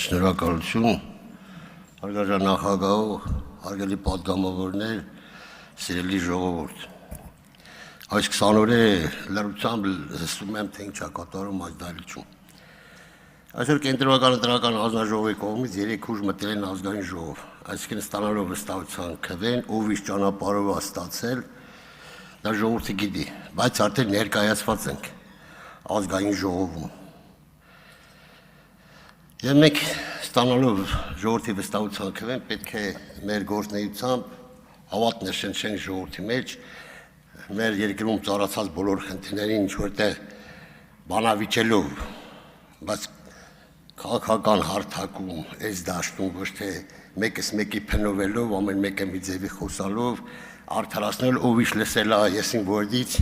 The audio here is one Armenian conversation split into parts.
Շնորհակալություն, հարգարժան նախագահ, հարգելի պատգամավորներ, սիրելի ժողովուրդ։ Այս 20 օրը լրությամբ լսում եմ, թե ինչ է կատարում այս դահլիճում։ Այսօր կենտրոնական ընտրական հանձնաժողովի կողմից 3 ուժ մտել են ազգային ժողով, այսինքն ստանալով վստահության քվեն, ով ինչ ճանապարհով է ստացել, դա ժողովուրդը գիտի, բայց արդեն ներկայացված ենք ազգային ժողովում։ Եվ մենք ստանալով ժողովրդի վստահության քվեն պետք է մեր գործունեությամբ հավատ ներշնչենք ժողովրդի մեջ, մեր երկրում ծառացած բոլոր խնդիրներին ինչ-որտեղ բանավիճելով, բայց քաղաքական հարթակում, այս դաշտում ոչ թե մեկս մեկի փնովելով, ամեն մեկը մի ձևի խոսալով, արդարացնել ով ինչ լսել է եսին որդից,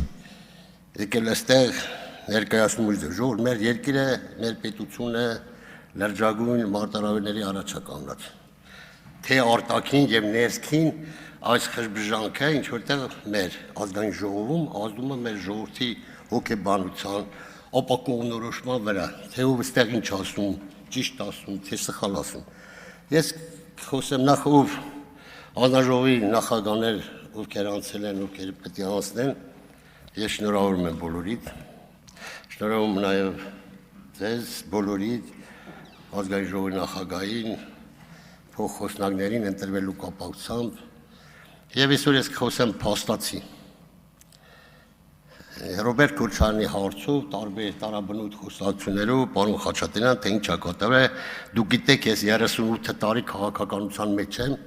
եկել այստեղ ներկայացնում իր ժողովուրդ, մեր երկիրը, մեր պետությունը լրջագույն մարտահրավերների առաջ է կանգնած, թե արտաքին եւ ներքին այս խժբժանքը ինչ որտեղ մեր ազգային ժողովում ազդում է մեր ժողովրդի հոգեբանության, ապակողնորոշման վրա, թե ով այստեղ ինչ ասում, ճիշտ ասում, թե սխալ ասում։ Ես խոսեմ նախ ով հանձնաժողովի նախագահներ, ովքեր անցել են, ովքեր պետք է անցնեն, ես շնորհավորում եմ բոլորիդ, շնորհավորում նաեւ ձեզ բոլորիդ ազգային ժողովի նախագահին, փոխխոսնակներին ընտրվելու կապակցությամբ եւ այսօր ես կխոսեմ փաստացի։ Ռոբերտ Քոչարյանի հարցով տարբեր տարաբնույթ խոսակցություններով պարոն Խաչատրյան թե ինչ է կատարվել, դուք գիտեք ես 38 տարի քաղաքականության մեջ եմ,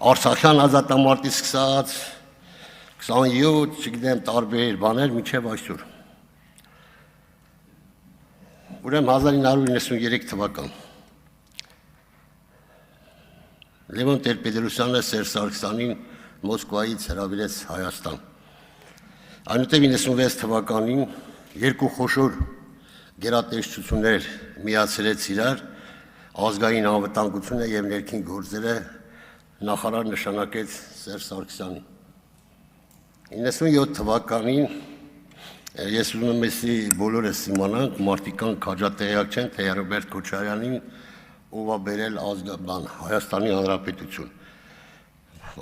Արցախյան ազատամարտից սկսած 27, չգիտեմ, տարբեր բաներ մինչև այսօր։ Ուրեմն 1993 թվական Լևոն Տեր-Պետրոսյանը Սերժ Սարգսյանին Մոսկվայից հրավիրեց Հայաստան։ Այնուհետև 96 թվականին երկու խոշոր գերատեսչություններ միացրեց իրար, ազգային անվտանգությունը եւ ներքին գործերը նախարար նշանակեց Սերժ Սարգսյանին։ 97 թվականին ես ուզում եմ էսի բոլորս իմանանք, մարդիկան քաջատեղյակ չեն, թե Ռոբերտ Քոչարյանին ով է բերել Հայաստանի Հանրապետություն։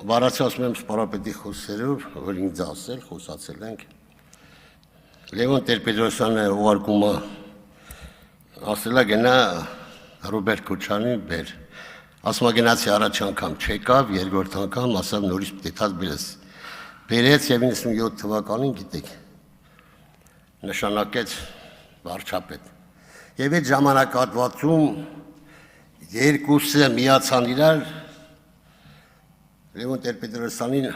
Բառացի ասում եմ սպարապետի խոսքերով, որ ինձ ասել, խոսացել ենք։ Լևոն Տեր-Պետրոսյանը ուղարկում է, ասել է գնա Ռոբերտ Քոչարյանին բեր։ Ասում է գնացի առաջ անգամ չեկավ, երկրորդ անգամ ասավ նորից պետք է բերես։ Բերեց եւ 97 թվականին գիտեք նշանակեց վարչապետ։ Եվ այդ ժամանակահատվածում երկուսը միացան իրար Լևոն Տեր-Պետրոսյանին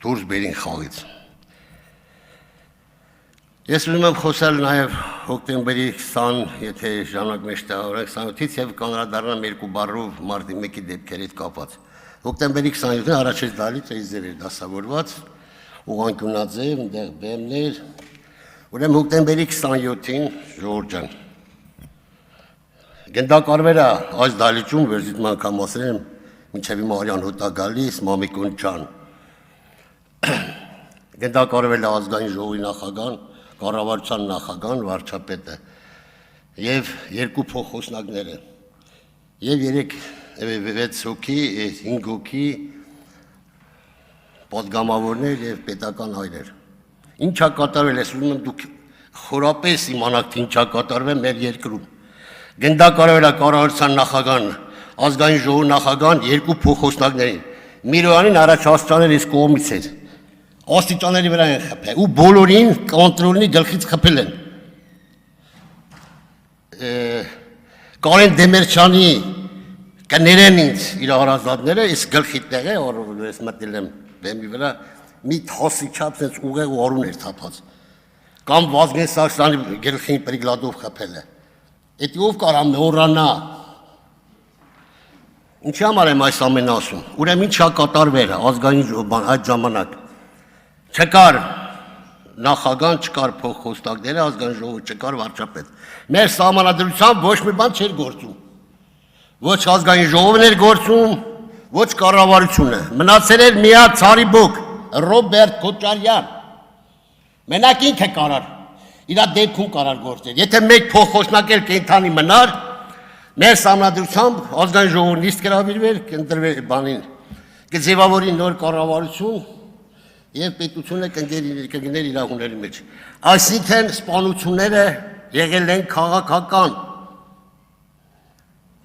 դուրս բերին խաղից։ Ես ուզում եմ խոսել նաև հոկտեմբերի 20, եթե ժամանակ մեջ տեղավորենք 27-ից եւ կանրադառնամ երկու բառով մարտի 1-ի դեպքերի հետ կապված։ Հոկտեմբերի 27-ին առաջին դահլիճը իզեր էր դասավորված, ուղղանկյունաձև, այնտեղ բեմներ։ Ուրեմն հոկտեմբերի 27-ին ժողովուրդ ջան գնդակարվերա այս դահլիճում վերջին անգամ ասել եմ մինչև հիմա արյան հոտա գալիս Մամիկոն ջան գնդակարվել է ազգային ժողովի նախագահան, կառավարության նախագահան, վարչապետը եւ երկու փոխխոսնակները եւ 6 հոգի, 5 հոգի պատգամավորներ եւ պետական հայրեր։ Ինչա կատարվել, ես ուզում եմ դուք խորապես իմանաք, թե ինչա կատարվել մեր երկրում։ Գնդակարվել է կառավարության նախագահան, ազգային ժողովի նախագահան, երկու փոխխոսնակներին։ Միրոյանին առաջ աստիճաներ իսկ կողմից էր։ Աստիճաների վրա են խփել ու բոլորին կոնտրոլի գլխից խփել են։ Կարեն Դեմիրճյանի կներեն ինձ իր հարազատները, իսկ գլխի տեղ է, որ ես մտել եմ բեմի վրա մի թասի չափ sense ուղեղ ու արուն էր թափած։ Կամ Վազգեն Սարգսյանի գլխին պրիգլադով խփել է։ Էդի ով կարա մոռանա։ Ինչի համար եմ այս ամենը ասում։ Ուրեմն ինչա կատարվել ազգային ժողովն այդ ժամանակ։ Չկար նախագահան, չկար փոխխոսնակները, ազգային ժողովը չկար վարչապետ։ Մեր սահմանադրությամբ ոչ մի բան չէր գործում։ Ոչ ազգային ժողովն էր գործում, ոչ կառավարությունը։ Մնացել էր միակ ցարիբոկ Ռոբերտ Քոչարյան։ Մենակ ինքը կարար, իր դեպքում կարար գործել։ Եթե մեկ փոխխոսնակ էլ կենթանի մնար, Մեր համանդրությամբ ազգային ժողովուրդ նիստ կհրավիրվեր, կընտրվեր բանին, կձևավորի նոր կառավարություն եւ պետությունը կգներ իր հուների մեջ։ Այսինքն սպանությունները եղել են քաղաքական։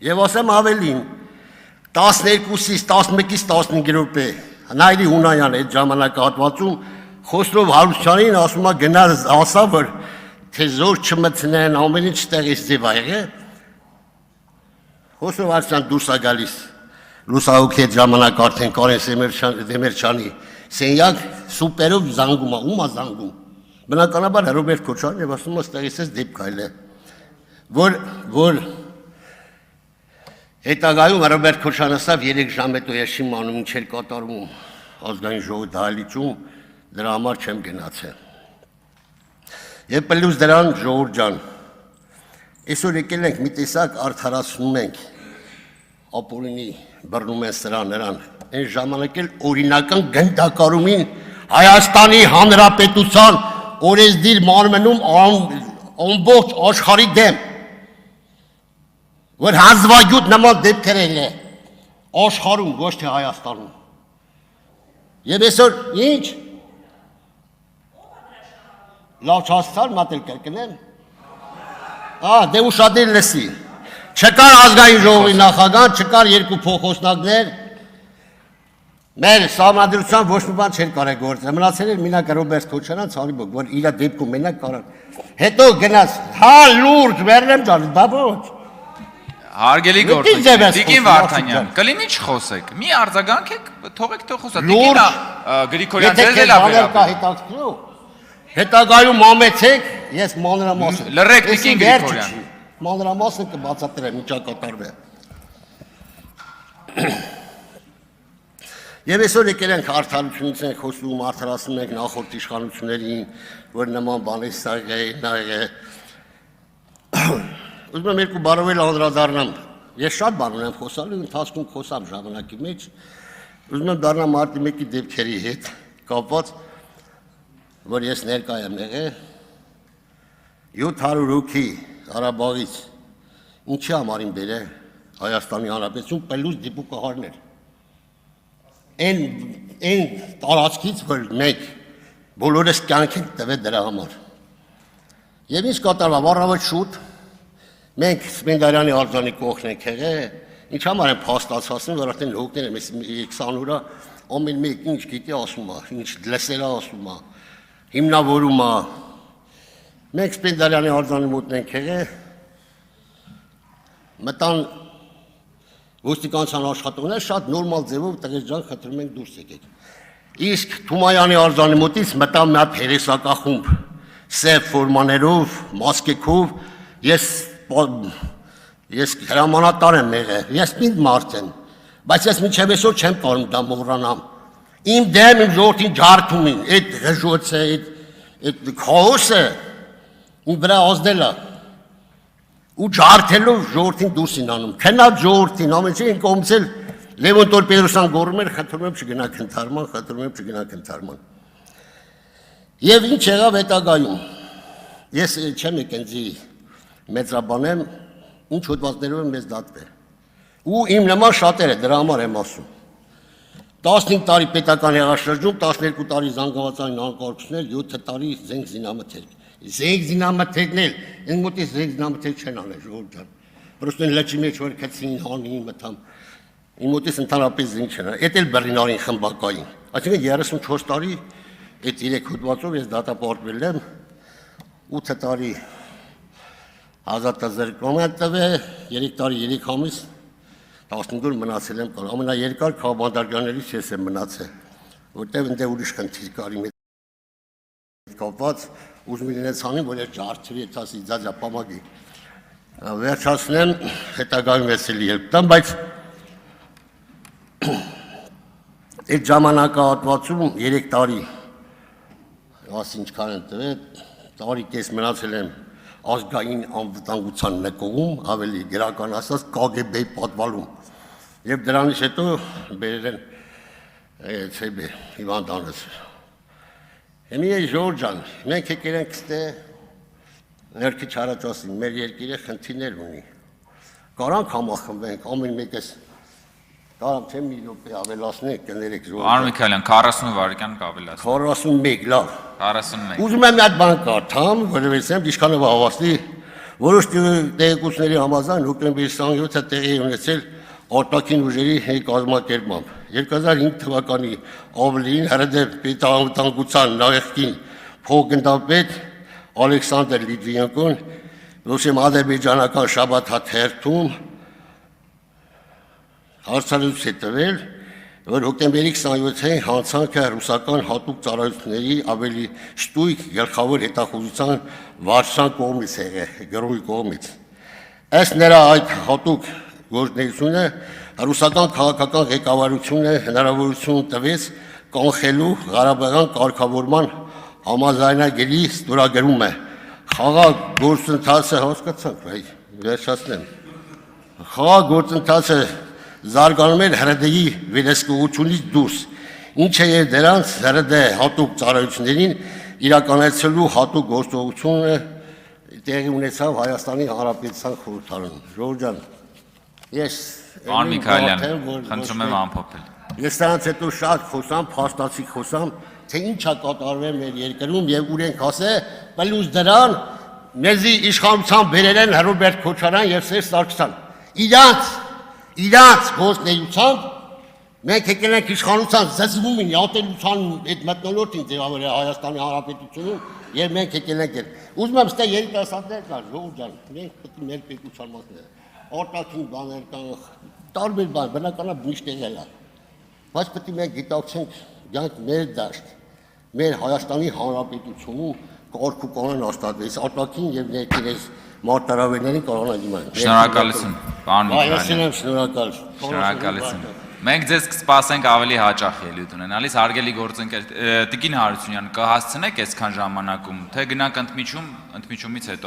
Եվ ասեմ ավելին, 12-ից 11-ից 15 րոպե Նայիրի Հունայան այդ ժամանակահատվածում Խոսրով Հարությունյանին ասում է գնալ ասա, որ թե զոր չմտնեն, ամեն ինչ տեղից ձև ա եղել։ Խոսրով Հարությունյան դուրս է գալիս լուսահոգի այդ ժամանակ արդեն Կարեն Դեմիրճյանի սենյակ սուպերով զանգում է, ում է զանգում։ Բնականաբար Ռոբերտ Քոչարյանն եւ ասում է ստեղից էս դեպք այլ է, որ հետագայում Ռոբերտ Քոչարյանը ասավ 3 ժամ հետո ես չեմ անում ինչ էր կատարում ազգային ժողովի դահլիճում, դրա համար չեմ գնացել։ Եվ պլյուս դրան ժողովուրդ ջան, այսօր եկել ենք մի տեսակ արդարացնում ենք, ապօրինի բռնում են սրան նրան, այն ժամանակ էլ օրինական գնդակարումին Հայաստանի Հանրապետության օրենսդիր մարմնում ամբողջ աշխարհի դեմ, որ հազվագյուտ նման դեպքեր են աշխարհում, ոչ թե Հայաստանում։ Եվ այսօր ինչ լավ չհասցար մատել կրկնեմ։ Դե ուշադիր լսի։ Չկար ազգային ժողովի նախագահ, չկար երկու փոխոսնակներ։ Մեր համանդրությամբ ոչ մի բան չէր կարել գործել։ Մնացել էր մենակ Ռոբերտ Քոչարյան, ցանիբոք, որ իր դեպքում մենակ կարան։ Հետո գնաց, լուրջ, վերնեմ ջան, բա ոչ։ Հարգելի գործընկեր, Տիկին Վարդանյան, կլինի չխոսեք։ Մի արձագանքեք, թողեք թող խոսա։ Տիկին Գրիգորյան ձեզ էլ հետաքրքրու։ Հետագայում ամեցեք, ես մանրամասն։ Լռեք Տիկին Գրիգորյան։ Մանրամասն կբացատրեմ, ինչա կատարվի։ Եվ այսօր եկել ենք արդարությունից ենք խոսում, արդարացնում ենք նախորդ իշխանություններին, որ նման բաներ ուզում եմ երկու բառով էլ անդրադառնամ։ Ես շատ բան ունեմ խոսալու, ընթացքում խոսամ ժամանակի մեջ, ուզում եմ դառնամ մարտի 1-ի դեպքերի հետ կապված, որ ես ներկա եմ եղել 700 հոգի Ղարաբաղից ինչի համարին բերել Հայաստանի Հանրապետություն պլյուս դիպուկահարներ։ Այն տարածքից, որ մենք բոլորս կյանք ենք տվել դրա համար։ Եվ ինչ կատարվավ, առավոտ շուտ մենք Սպենդիարյանի արձանի կողքն ենք եղել, ինչ համար են փաստացածում, որ արդեն հոգներ եմ 20 օրա ամեն մեկ ինչ գիտի ասում է, ինչ լսել է ասում է, հիմնավորում է։ Մենք Սպենդիարյանի արձանի մոտն ենք եղել, մտան ոստիկանության աշխատողներ շատ նորմալ ձևով տղեկ ջան խնդրում ենք դուրս եկեք։ Իսկ Թումայանի արձանի մոտից մտան մի հատ հերեսակախումբ սև ֆորմաներով, մասկեքով, ես հրամանատար եմ եղել, ես պինդ մարդ եմ, բայց ես մինչև այսօր չեմ կարող դա մոռանամ։ Իմ դեմ իմ ժողովրդին ջարդումին, այդ ղժոցը, այդ քաոսը իմ վրա ազդել է։ Ու ջարդելով ժողովրդին դուրս են անում, քնած ժողովրդին, ամեն ինչ են կողմցել Լևոն Տոր-Պետրոսյան գոռում էր, խնդրում եմ չգնաք ընթարման։ Եվ ինչ եղավ հետագայում։ Ես չեմ եկենձի մեծաբանեմ, ինչ հոդվածներով եմ մեզ դատվել։ Ու իմ նման շատերը դրա համար եմ ասում։ 15 տարի պետական հեղաշրջում, 12 տարի զանգվածային անկարգություններ, 7 տարի զենք զինամթերք։ Զենք զինամթերքներ, այն մոտից զենք զինամթերք չեն անել ժողովուրդ ջան։ Պրոստը լճի մեջ որ քցին հանի մտամ։ Իմ մոտից ընդհանրապես զենք չեն անել։ Էդ էլ բեռնարին խմբակային։ Այսինքն 34 տարի այդ 3 հոդվածով ես դատապարտվել եմ 8 տարի ազատազրկում եմ տվել, 3 տարի 3 ամիս 15 օր մնացել եմ կան, ամենաերկար քաղաքապետարներից ես եմ մնացել, որտեղ ընդ ուրիշ խնդիր կար իմ հետ կապված, ուզում իրենց անին, որ ես ջարդերի հետ ասի ձազա պամագի, վերջացնեմ, հետագայում ես էլ երբ տամ, բայց այդ ժամանակահատվածում 3 տարի, ասի ինչքան եմ տվել, տարի կես մնացել եմ ազգային անվտանգության նկողում, ավելի գրական ասած KGB-ի պատվալում։ Եվ դրանից հետո բերել են ՑԲ հիվանդանոց։ Հիմա ժողովուրդ ջան, մենք եկել ենք ստե ներքի չարաճասին, մեր երկիրը խնդիրներ ունի։ Կարանք համախմբենք, ամեն մեկս կարամ թե մի րոպե ավելացնենք, կներեք Պարոն Միքայելյան, 40 վայրկյան կավելացնեմ։ 41, լավ։ 41։ Ուզում եմ մի հատ բան կարդամ, որովհետև Իշխանովը հավաստի որոշ տեղեկությունների համաձայն հոկտեմբերի 27-ը տեղի ունեցել արտաքին ուժերի կազմակերպմամբ։ 2005 թվականի ապրիլին հրդեհ պետանվտանգության նախկին փոխգնդապետ Ալեքսանդր Լիտվինենկոն Ռուսիա ադրբեջանական շաբաթ հերթում հարցազրույց է տվել, որ հոկտեմբերի 27-ին հանցանքը ռուսական հատուկ ծառայությունների ավելի շտույկ գլխավոր հետախուզության վարչության կողմից է գրողի կողմից։ Ըստ նրա այդ հատուկ գործունեությունը ռուսական քաղաքական ղեկավարությունը հնարավորություն տվեց կանխելու Ղարաբաղյան կարգավորման համաձայնագրի ստորագրումը։ Խաղաղ գործընթացը հասկացանք, վերջացնեմ։ Խաղաղ գործընթացը զարգանում էր հրդեհի վերահսկողությունից դուրս, ինչը եւ դրանց հրդեհ հատուկ ծառայություններին իրականացնելու հատուկ գործողությունը տեղի ունեցավ Հայաստանի Հանրապետության խորհրդարանում։ Ժողովուրդ ջան, ես Պարոն Միքայելյան, խնդրում եմ ամփոփել։ Ես դրանից հետո շատ խոսամ, փաստացի խոսամ, թե ինչ է կատարվել մեր երկրում եւ ուր ենք հասել, պլյուս դրան մեզի իշխանության բերել են Ռոբերտ Քոչարյան եւ Սերժ Սարգսյան։ Իրանց գործնեությամբ մենք եկել ենք իշխանության զզվումին, յատելության այդ մտնոլորտին ձևավորել Հայաստանի Հանրապետությունում եւ մենք եկել ենք։ Ուզում եմ ստե երիտասարդներ կար, ժողովուրդ ջան, մենք պետք է մեր պետության մասն արտաքին բաներ կան, տարբեր բան, բնականաբար միշտ եղել է։ Բայց պետք է մենք գիտակցենք, գանք մեր դաշտ, մեր Հայաստանի Հանրապետությունում կարգ ու կանոն հաստատվեց, արտաքին եւ ներքին մարտահրավերներին կարողանան դիմանալ։ Շնորհակալություն, պարոն Միքայելյան։ Շնորհակալություն։ Մենք ձեզ կսպասենք ավելի հաճախ ելույթ ունենալիս, հարգելի գործընկեր Տիկին Հարությունյան, կհասցնեք այսքան ժամանակում, թե գնանք ընդմիջումից հետո